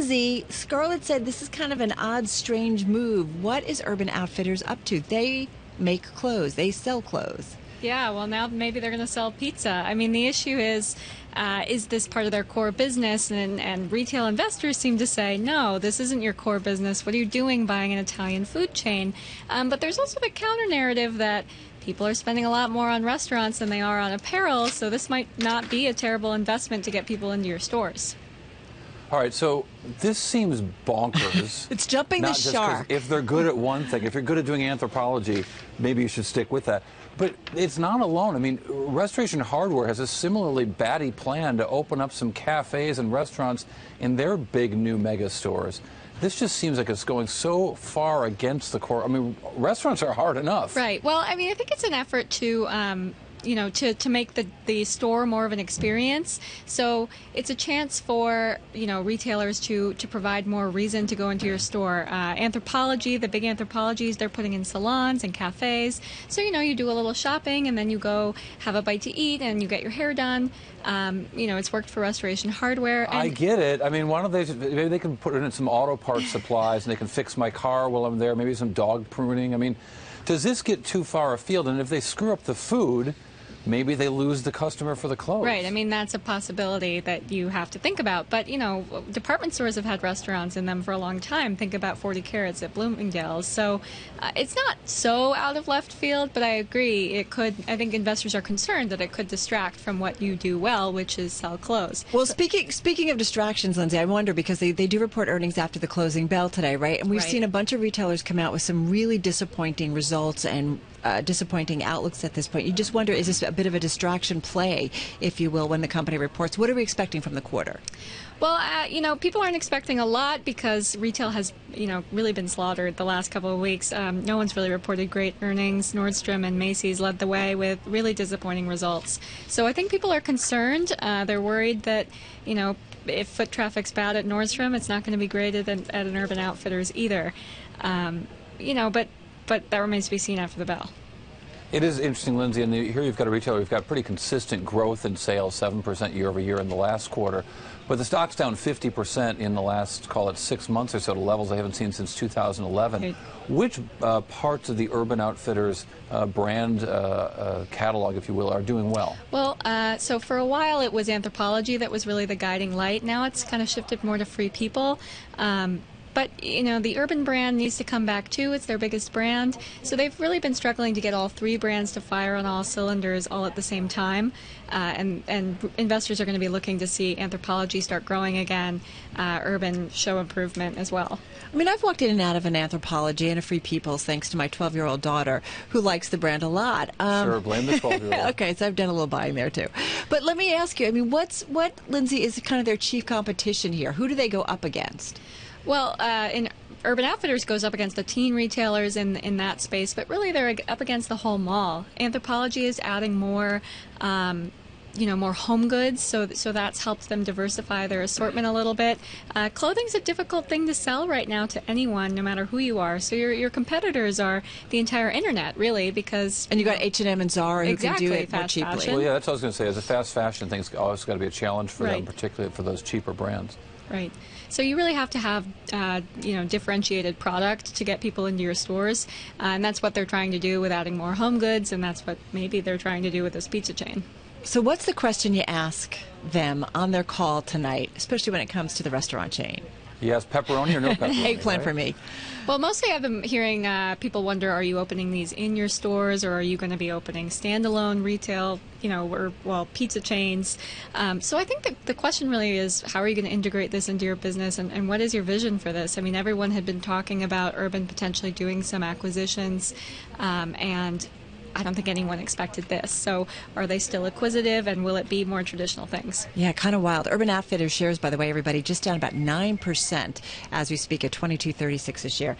Lindsey, Scarlett said this is kind of an odd, strange move. What is Urban Outfitters up to? They make clothes. They sell clothes. Yeah, well, now maybe they're going to sell pizza. I mean, the issue is this part of their core business? And retail investors seem to say, no, this isn't your core business. What are you doing buying an Italian food chain? But there's also the counter narrative that people are spending a lot more on restaurants than they are on apparel, so this might not be a terrible investment to get people into your stores. All right, so this seems bonkers. It's jumping the shark. If they're good at one thing, if you're good at doing anthropology, maybe you should stick with that. But it's not alone. I mean, Restoration Hardware has a similarly batty plan to open up some cafes and restaurants in their big new mega stores. This just seems like it's going so far against the core. I mean, restaurants are hard enough. Right. Well, I mean, I think it's an effort to to make the store more of an experience. So it's a chance for, retailers to provide more reason to go into your store. Anthropology, the big anthropologies, they're putting in salons and cafes. So, you do a little shopping and then you go have a bite to eat and you get your hair done. It's worked for Restoration Hardware. And I get it. I mean, maybe they can put in some auto parts supplies and they can fix my car while I'm there, maybe some dog pruning. I mean, does this get too far afield? And if they screw up the food, maybe they lose the customer for the clothes. Right. I mean, that's a possibility that you have to think about. But, department stores have had restaurants in them for a long time. Think about 40 Carats at Bloomingdale's. So it's not so out of left field, but I agree. I think investors are concerned that it could distract from what you do well, which is sell clothes. Well, speaking of distractions, Lindsey, I wonder because they do report earnings after the closing bell today, right? And we've seen a bunch of retailers come out with some really disappointing results and disappointing outlooks at this point. You just wonder, is this a bit of a distraction play, if you will, when the company reports? What are we expecting from the quarter? Well, people aren't expecting a lot because retail has, really been slaughtered the last couple of weeks. No one's really reported great earnings. Nordstrom and Macy's led the way with really disappointing results. So I think people are concerned. They're worried that, if foot traffic's bad at Nordstrom, it's not going to be great at an Urban Outfitters either. But that remains to be seen after the bell. It is interesting, Lindsey, and here you've got a retailer who've got pretty consistent growth in sales, 7% year over year in the last quarter. But the stock's down 50% in the last, call it 6 months or so, to levels I haven't seen since 2011. Right. Which parts of the Urban Outfitters brand catalog, if you will, are doing well? Well, so for a while it was Anthropology that was really the guiding light. Now it's kind of shifted more to Free People. But, the Urban brand needs to come back, too. It's their biggest brand. So they've really been struggling to get all three brands to fire on all cylinders all at the same time. And investors are going to be looking to see Anthropology start growing again, Urban show improvement as well. I mean, I've walked in and out of an Anthropology and a Free People's thanks to my 12-year-old daughter, who likes the brand a lot. Sure, blame the 12-year-old. Okay, so I've done a little buying there, too. But let me ask you, I mean, what, Lindsey, is kind of their chief competition here? Who do they go up against? Well, in Urban Outfitters goes up against the teen retailers in that space, but really they're up against the whole mall. Anthropology is adding more, more home goods, so that's helped them diversify their assortment a little bit. Clothing's a difficult thing to sell right now to anyone, no matter who you are. So your competitors are the entire internet, really, because and you got H&M and Zara who can do it more cheaply. Fashion. Well, yeah, that's what I was going to say. As a fast fashion thing's always got to be a challenge for them, particularly for those cheaper brands. Right. So you really have to have, differentiated product to get people into your stores, and that's what they're trying to do with adding more home goods, and that's what maybe they're trying to do with this pizza chain. So what's the question you ask them on their call tonight, especially when it comes to the restaurant chain? Yes, pepperoni or no pepperoni? Eggplant for me. Well, mostly I've been hearing people wonder, are you opening these in your stores, or are you going to be opening standalone retail, pizza chains? So I think the question really is, how are you going to integrate this into your business, and what is your vision for this? I mean, everyone had been talking about Urban potentially doing some acquisitions, and I don't think anyone expected this. So are they still acquisitive, and will it be more traditional things? Yeah, kind of wild. Urban Outfitters shares, by the way, everybody, just down about 9% as we speak at $22.36 a share.